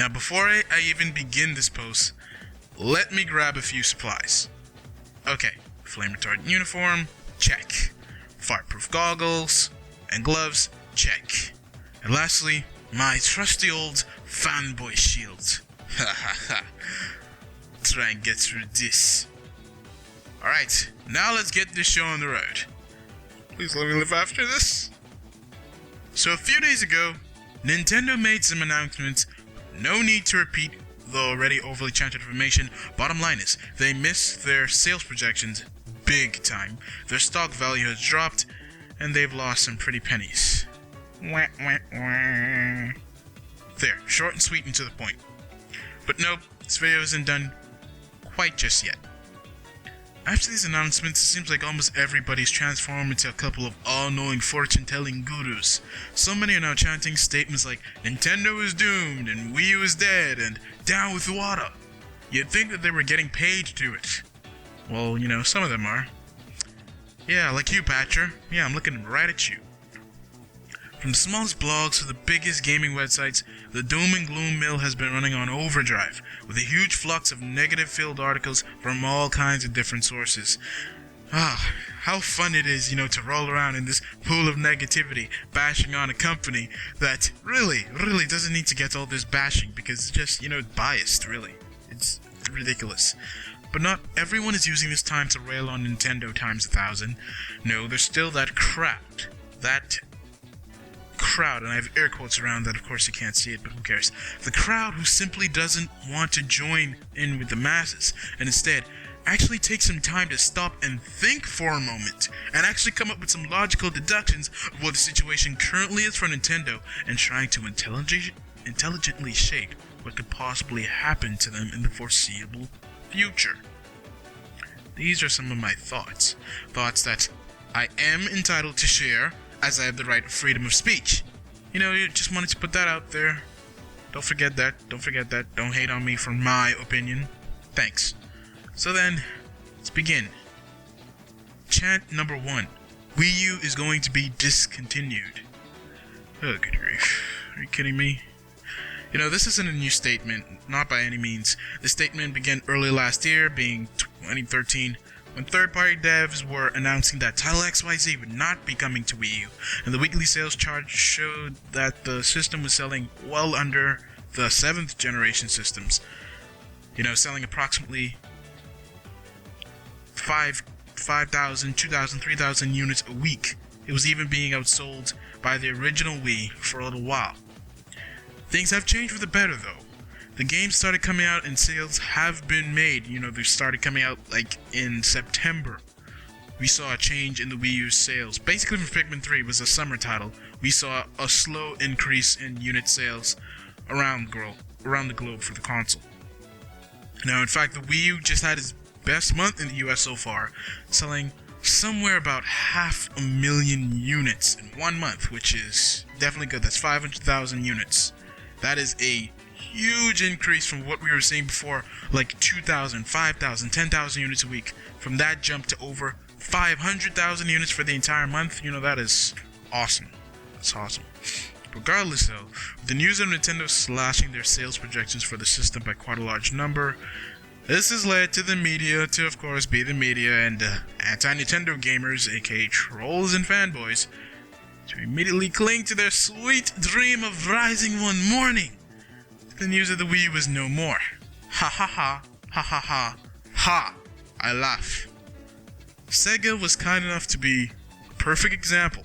Now before I even begin this post, let me grab a few supplies. Okay, flame retardant uniform, check. Fireproof goggles and gloves, check. And lastly, my trusty old fanboy shield. Ha ha ha. Try and get through this. Alright, now let's get this show on the road. Please let me live after this. So a few days ago, Nintendo made some announcements. No need to repeat the already overly chanted information. Bottom line is, they missed their sales projections big time. Their stock value has dropped, and they've lost some pretty pennies. Wah, wah, wah. There, short and sweet and to the point. But nope, this video isn't done quite just yet. After these announcements, it seems like almost everybody's transformed into a couple of all-knowing fortune-telling gurus. So many are now chanting statements like, Nintendo is doomed, and Wii U is dead, and down with Wata. You'd think that they were getting paid to do it. Well, you know, some of them are. Yeah, like you, Patcher. Yeah, I'm looking right at you. From the smallest blogs to the biggest gaming websites, the doom and gloom mill has been running on overdrive, with a huge flux of negative-filled articles from all kinds of different sources. Ah, how fun it is, you know, to roll around in this pool of negativity, bashing on a company that really doesn't need to get all this bashing, because it's just, you know, biased, really. It's ridiculous. But not everyone is using this time to rail on Nintendo times 1,000. No, there's still that crowd, and I have air quotes around that, of course you can't see it, but who cares. The crowd who simply doesn't want to join in with the masses, and instead actually take some time to stop and think for a moment, and actually come up with some logical deductions of what the situation currently is for Nintendo, and trying to intelligently shape what could possibly happen to them in the foreseeable future. These are some of my thoughts that I am entitled to share, as I have the right of freedom of speech. You know, you just wanted to put that out there. Don't forget that. Don't hate on me for my opinion. Thanks. So then, let's begin. Chant number 1. Wii U is going to be discontinued. Oh, good grief. Are you kidding me? You know, this isn't a new statement, not by any means. The statement began early last year, being 2013, when third-party devs were announcing that Title XYZ would not be coming to Wii U, and the weekly sales chart showed that the system was selling well under the 7th generation systems. You know, selling approximately 5,000, 2,000, 3,000 units a week. It was even being outsold by the original Wii for a little while. Things have changed for the better, though. The games started coming out and sales have been made. You know, they started coming out like in September. We saw a change in the Wii U sales. Basically from Pikmin 3 was a summer title. We saw a slow increase in unit sales around the globe for the console. Now, in fact, the Wii U just had its best month in the US so far, selling somewhere about 500,000 units in 1 month, which is definitely good. That's 500,000 units. That is a huge increase from what we were seeing before, like 2,000, 5,000, 10,000 units a week. From that jump to over 500,000 units for the entire month, you know, that is awesome. That's awesome. Regardless though, with the news of Nintendo slashing their sales projections for the system by quite a large number, this has led to the media to, of course, be the media, and anti-Nintendo gamers, aka trolls and fanboys, to immediately cling to their sweet dream of rising one morning. The news of the Wii was no more. Ha ha ha, ha ha ha, ha! I laugh. Sega was kind enough to be a perfect example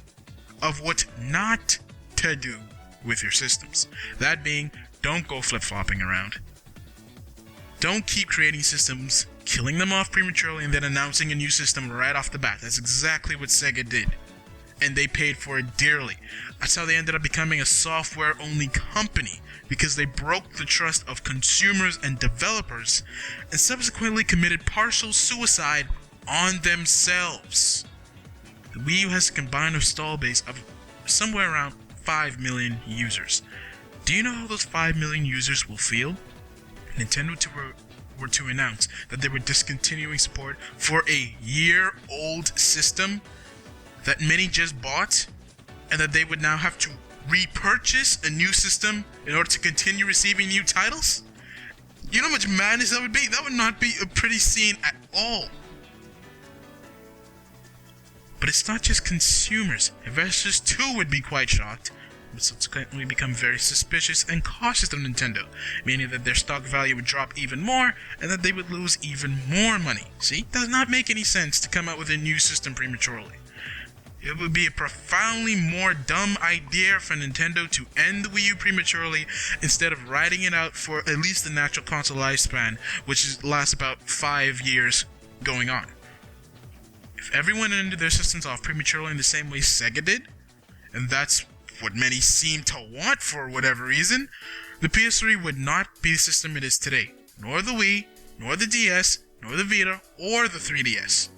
of what not to do with your systems. That being, don't go flip-flopping around. Don't keep creating systems, killing them off prematurely, and then announcing a new system right off the bat. That's exactly what Sega did. And they paid for it dearly. That's how they ended up becoming a software-only company, because they broke the trust of consumers and developers, and subsequently committed partial suicide on themselves. The Wii U has a combined install base of somewhere around 5 million users. Do you know how those 5 million users will feel? Nintendo were to announce that they were discontinuing support for a year-old system that many just bought, and that they would now have to repurchase a new system in order to continue receiving new titles? You know how much madness that would be? That would not be a pretty scene at all. But it's not just consumers. Investors too would be quite shocked, but subsequently become very suspicious and cautious of Nintendo, meaning that their stock value would drop even more and that they would lose even more money. See, it does not make any sense to come out with a new system prematurely. It would be a profoundly more dumb idea for Nintendo to end the Wii U prematurely instead of riding it out for at least the natural console lifespan, which lasts about 5 years going on. If everyone ended their systems off prematurely in the same way Sega did, and that's what many seem to want for whatever reason, the PS3 would not be the system it is today, nor the Wii, nor the DS, nor the Vita, or the 3DS.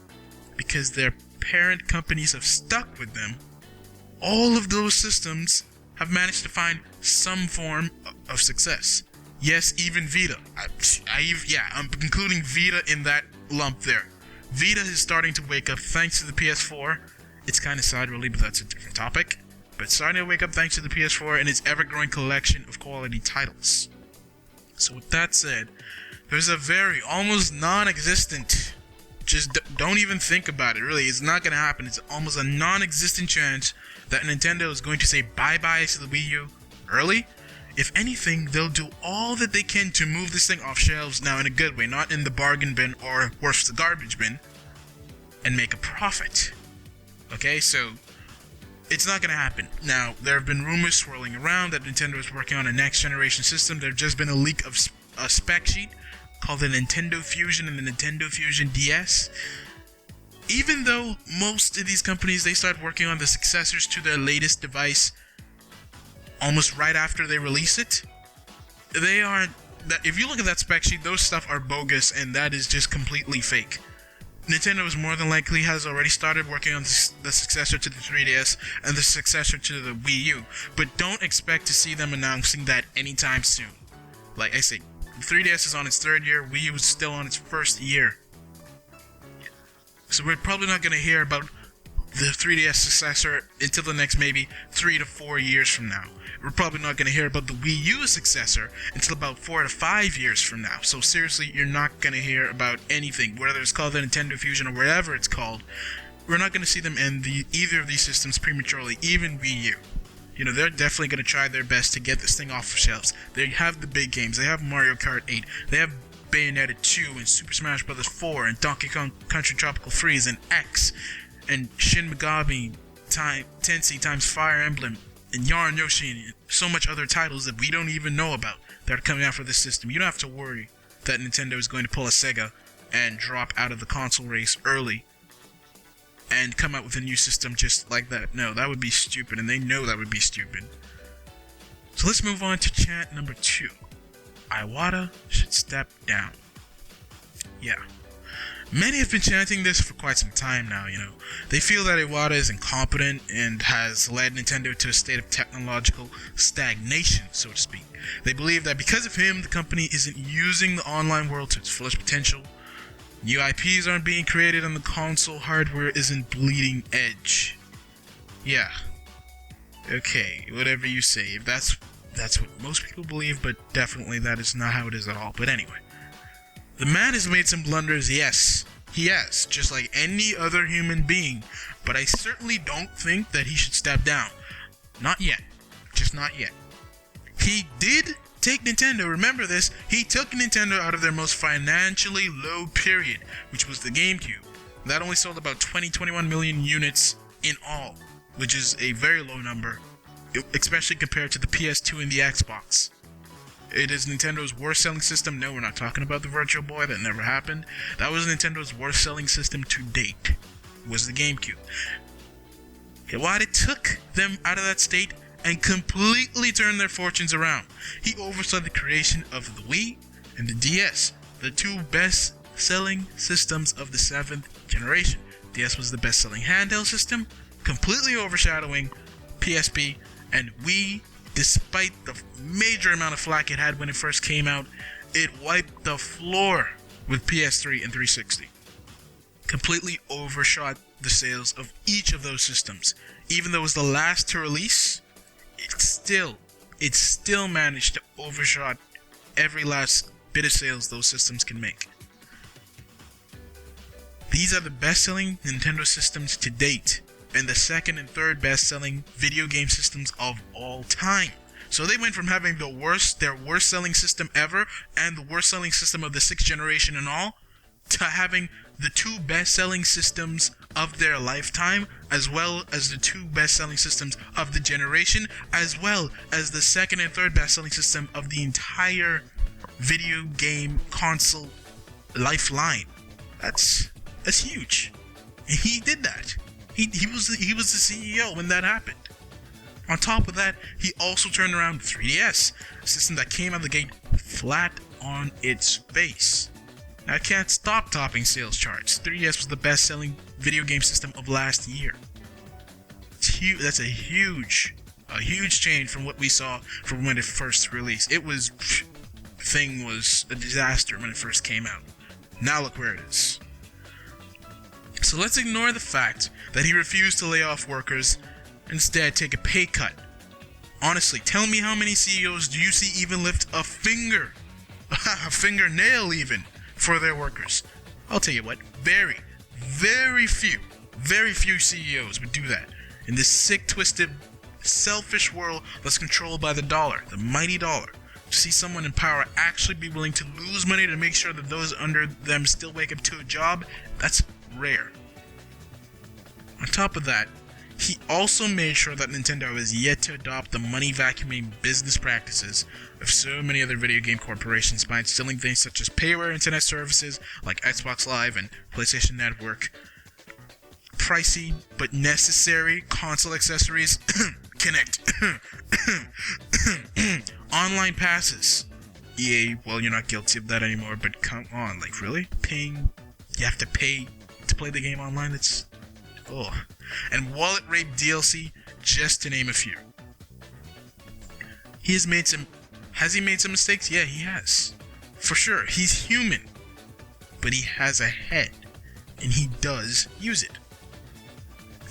Because their parent companies have stuck with them, all of those systems have managed to find some form of success. Yes, even Vita. I'm including Vita in that lump there. Vita is starting to wake up thanks to the PS4. It's kind of sad really, but that's a different topic. But it's starting to wake up thanks to the PS4 and its ever-growing collection of quality titles. So with that said, there's a very almost non-existent, just don't even think about it, really, it's not going to happen. It's almost a non-existent chance that Nintendo is going to say bye-bye to the Wii U early. If anything, they'll do all that they can to move this thing off shelves now in a good way, not in the bargain bin or worse, the garbage bin, and make a profit. Okay, so it's not going to happen. Now, there have been rumors swirling around that Nintendo is working on a next generation system. There have just been a leak of a spec sheet called the Nintendo Fusion and the Nintendo Fusion DS. Even though most of these companies, they start working on the successors to their latest device almost right after they release it, they aren't, if you look at that spec sheet, those stuff are bogus and that is just completely fake. Nintendo is more than likely has already started working on the successor to the 3DS and the successor to the Wii U, but don't expect to see them announcing that anytime soon. Like I say, the 3DS is on its 3rd year, Wii U is still on its 1st year. So we're probably not going to hear about the 3DS successor until the next maybe 3 to 4 years from now. We're probably not going to hear about the Wii U successor until about 4 to 5 years from now. So seriously, you're not going to hear about anything, whether it's called the Nintendo Fusion or whatever it's called. We're not going to see them end either of these systems prematurely, even Wii U. You know, they're definitely going to try their best to get this thing off the shelves. They have the big games. They have Mario Kart 8. They have Bayonetta 2 and Super Smash Bros. 4 and Donkey Kong Country Tropical Freeze and X and Shin Megami Tensei times Fire Emblem and Yarn Yoshi and so much other titles that we don't even know about that are coming out for this system. You don't have to worry that Nintendo is going to pull a Sega and drop out of the console race early and come out with a new system just like that. No, that would be stupid, and they know that would be stupid. So let's move on to chant number 2. Iwata should step down. Yeah. Many have been chanting this for quite some time now, you know. They feel that Iwata is incompetent and has led Nintendo to a state of technological stagnation, so to speak. They believe that because of him, the company isn't using the online world to its fullest potential. New IPs aren't being created and the console hardware isn't bleeding edge. Yeah. Okay, whatever you say. If that's what most people believe, but definitely that is not how it is at all. But anyway. The man has made some blunders, yes. He has, just like any other human being. But I certainly don't think that he should step down. Not yet. Just not yet. He did take Nintendo, remember this, he took Nintendo out of their most financially low period, which was the GameCube. That only sold about 21 million units in all, which is a very low number, especially compared to the PS2 and the Xbox. It is Nintendo's worst selling system. No, we're not talking about the Virtual Boy, that never happened. That was Nintendo's worst selling system to date, was the GameCube. Iwata took them out of that state and completely turned their fortunes around. He oversaw the creation of the Wii and the DS, the two best selling systems of the 7th generation. DS was the best selling handheld system, completely overshadowing PSP, and Wii, despite the major amount of flack it had when it first came out, it wiped the floor with PS3 and 360. Completely overshot the sales of each of those systems. Even though it was the last to release, it still managed to overshot every last bit of sales those systems can make. These are the best-selling Nintendo systems to date, and the second and third best-selling video game systems of all time. So they went from having their worst-selling system ever, and the worst-selling system of the 6th generation and all, to having the two best-selling systems of their lifetime, as well as the two best-selling systems of the generation, as well as the second and third best-selling system of the entire video game console lifeline. That's huge. And he did that. He was the CEO when that happened. On top of that, he also turned around 3DS, a system that came out of the gate flat on its face. Now, I can't stop topping sales charts. 3DS was the best-selling video game system of last year. It's huge. That's a huge change from what we saw from when it first released. The thing was a disaster when it first came out. Now look where it is. So let's ignore the fact that he refused to lay off workers, instead take a pay cut. Honestly, tell me how many CEOs do you see even lift a finger, a fingernail even, for their workers? I'll tell you what, very few CEOs would do that in this sick, twisted, selfish world that's controlled by the dollar, the mighty dollar. To see someone in power actually be willing to lose money to make sure that those under them still wake up to a job, that's rare. On top of that, he also made sure that Nintendo is yet to adopt the money vacuuming business practices of so many other video game corporations by instilling things such as payware internet services like Xbox Live and PlayStation Network, pricey but necessary console accessories, Connect, online passes. EA, well, you're not guilty of that anymore, but come on, like really? You have to pay to play the game online? That's... oh. And wallet rape DLC, just to name a few. Has he made some mistakes? Yeah, he has. For sure, he's human. But he has a head, and he does use it.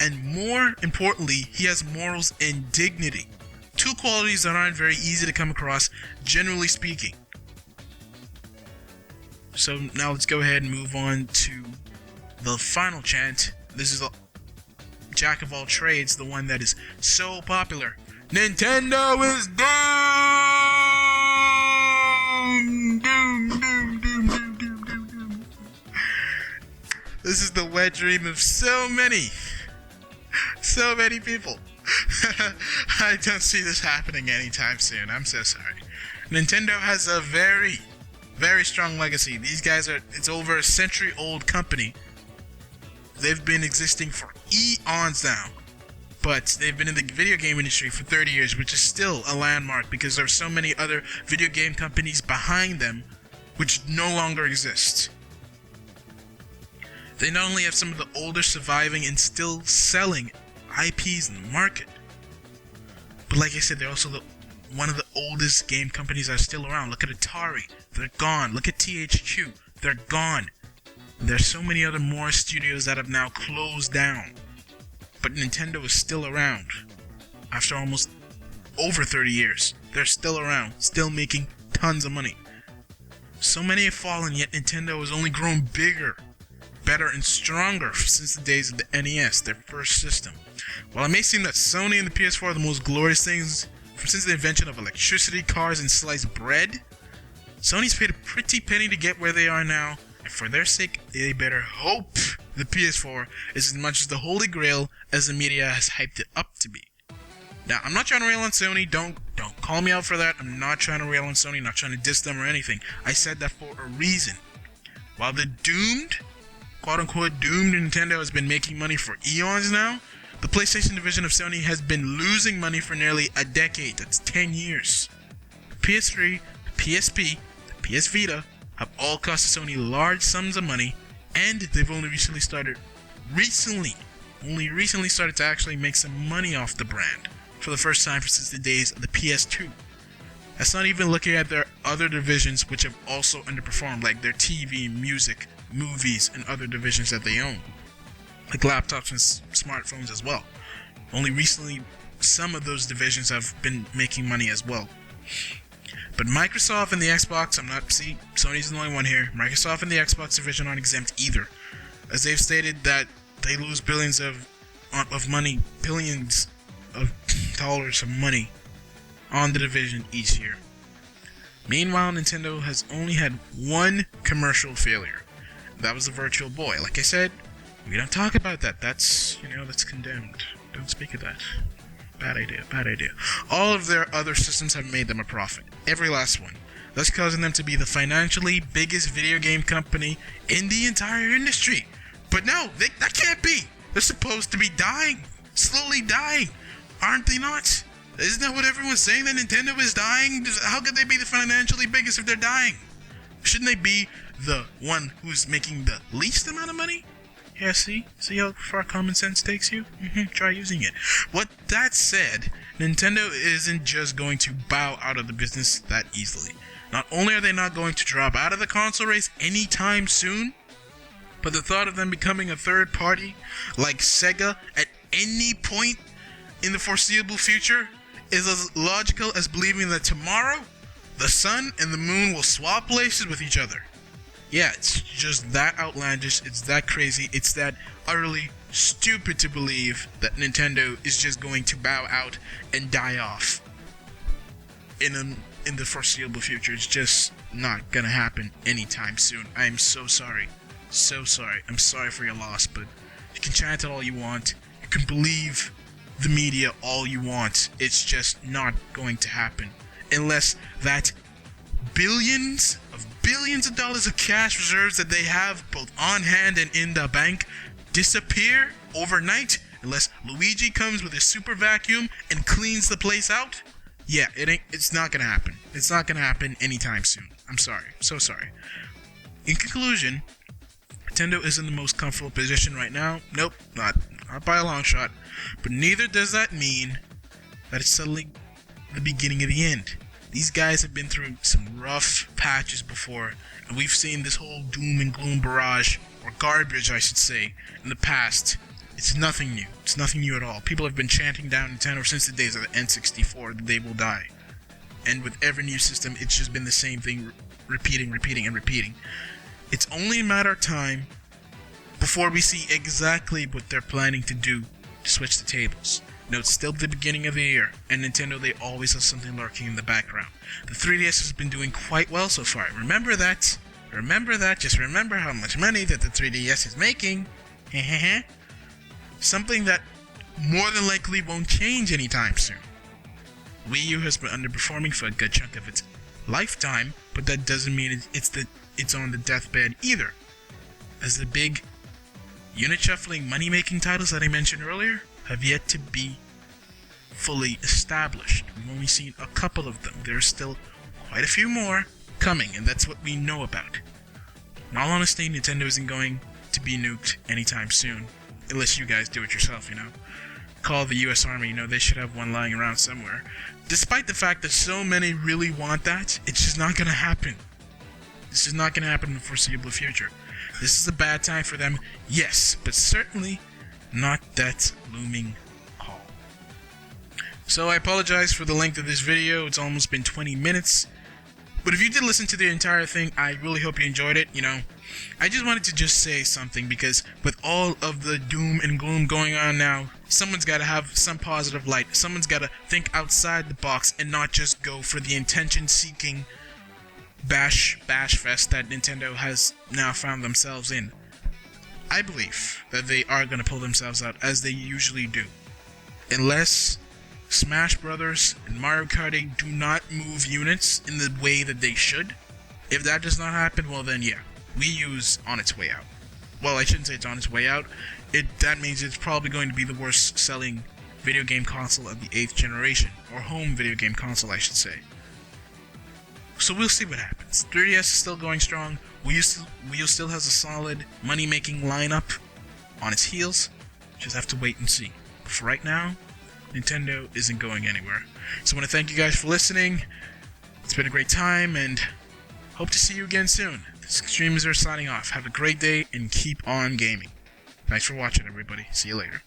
And more importantly, he has morals and dignity. Two qualities that aren't very easy to come across, generally speaking. So now let's go ahead and move on to the final chant. This is the jack of all trades, the one that is so popular. Nintendo is doomed! Doom. This is the wet dream of so many people. I don't see this happening anytime soon. I'm so sorry. Nintendo has a very strong legacy. These guys it's over a century-old company. They've been existing for eons now, but they've been in the video game industry for 30 years, which is still a landmark because there are so many other video game companies behind them which no longer exist. They not only have some of the older surviving and still selling IPs in the market, but like I said, they're also one of the oldest game companies that are still around. Look at Atari, they're gone. Look at THQ, they're gone. There's so many other more studios that have now closed down. But Nintendo is still around. After almost over 30 years. They're still around, still making tons of money. So many have fallen, yet Nintendo has only grown bigger, better, and stronger since the days of the NES, their first system. While it may seem that Sony and the PS4 are the most glorious things since the invention of electricity, cars, and sliced bread, Sony's paid a pretty penny to get where they are now. And for their sake, they better hope the PS4 is as much as the holy grail as the media has hyped it up to be. Now, I'm not trying to rail on Sony. Don't call me out for that. I'm not trying to rail on Sony, not trying to diss them or anything. I said that for a reason. While the doomed, quote-unquote doomed Nintendo has been making money for eons now, the PlayStation division of Sony has been losing money for nearly a decade. That's 10 years. The PS3, the PSP, the PS Vita have all cost Sony large sums of money, and they've only recently started to actually make some money off the brand for the first time since the days of the PS2. That's not even looking at their other divisions which have also underperformed, like their TV, music, movies, and other divisions that they own, like laptops and smartphones as well. Only recently some of those divisions have been making money as well. But Microsoft and the Xbox, Sony's the only one here. Microsoft and the Xbox division aren't exempt either, as they've stated that they lose billions of money, billions of dollars of money on the division each year. Meanwhile, Nintendo has only had one commercial failure. That was the Virtual Boy. Like I said, we don't talk about that. That's condemned. Don't speak of that. Bad idea. All of their other systems have made them a profit. Every last one. Thus causing them to be the financially biggest video game company in the entire industry. But no, that can't be. They're supposed to be dying. Slowly dying. Aren't they not? Isn't that what everyone's saying? That Nintendo is dying? How could they be the financially biggest if they're dying? Shouldn't they be the one who's making the least amount of money? Yeah, see how far common sense takes you? Try using it. What that said, Nintendo isn't just going to bow out of the business that easily. Not only are they not going to drop out of the console race anytime soon, but the thought of them becoming a third party like Sega at any point in the foreseeable future is as logical as believing that tomorrow the sun and the moon will swap places with each other. Yeah, it's just that outlandish, it's that crazy, it's that utterly stupid to believe that Nintendo is just going to bow out and die off in the foreseeable future. It's just not gonna happen anytime soon. I am so sorry. So sorry. I'm sorry for your loss, but you can chant it all you want. You can believe the media all you want. It's just not going to happen unless that billions of dollars of cash reserves that they have both on hand and in the bank disappear overnight, unless Luigi comes with his super vacuum and cleans the place out. Yeah, it's not gonna happen. It's not gonna happen anytime soon. I'm sorry. So sorry. In conclusion, Nintendo is in the most comfortable position right now. Nope, not by a long shot. But neither does that mean that it's suddenly the beginning of the end. These guys have been through some rough patches before, and we've seen this whole doom and gloom barrage, or garbage I should say, in the past. It's nothing new. It's nothing new at all. People have been chanting down Nintendo since the days of the N64, that they will die. And with every new system, it's just been the same thing, repeating. It's only a matter of time before we see exactly what they're planning to do to switch the tables. No, it's still the beginning of the year, and Nintendo, they always have something lurking in the background. The 3DS has been doing quite well so far. Remember that. Just remember how much money that the 3DS is making. Something that more than likely won't change anytime soon. Wii U has been underperforming for a good chunk of its lifetime, but that doesn't mean it's on the deathbed either. As the big unit shuffling money-making titles that I mentioned earlier have yet to be fully established. We've only seen a couple of them. There's still quite a few more coming, and that's what we know about. In all honesty, Nintendo isn't going to be nuked anytime soon, unless you guys do it yourself, Call the US Army, they should have one lying around somewhere. Despite the fact that so many really want that, it's just not gonna happen. This is not gonna happen in the foreseeable future. This is a bad time for them, yes, but certainly not that looming call. So I apologize for the length of this video. It's almost been 20 minutes. But if you did listen to the entire thing, I really hope you enjoyed it. I just wanted to just say something, because with all of the doom and gloom going on now, someone's got to have some positive light. Someone's got to think outside the box and not just go for the attention-seeking bash fest that Nintendo has now found themselves in. I believe that they are going to pull themselves out, as they usually do. Unless Smash Brothers and Mario Kart 8 do not move units in the way that they should. If that does not happen, well then yeah, Wii U's on its way out. Well, I shouldn't say it's on its way out. That means it's probably going to be the worst selling video game console of the 8th generation, or home video game console I should say. So we'll see what happens. 3DS is still going strong. Wii U still has a solid money-making lineup on its heels. Just have to wait and see. But for right now, Nintendo isn't going anywhere. So I want to thank you guys for listening. It's been a great time, and hope to see you again soon. This Streamers are signing off. Have a great day, and keep on gaming. Thanks for watching, everybody. See you later.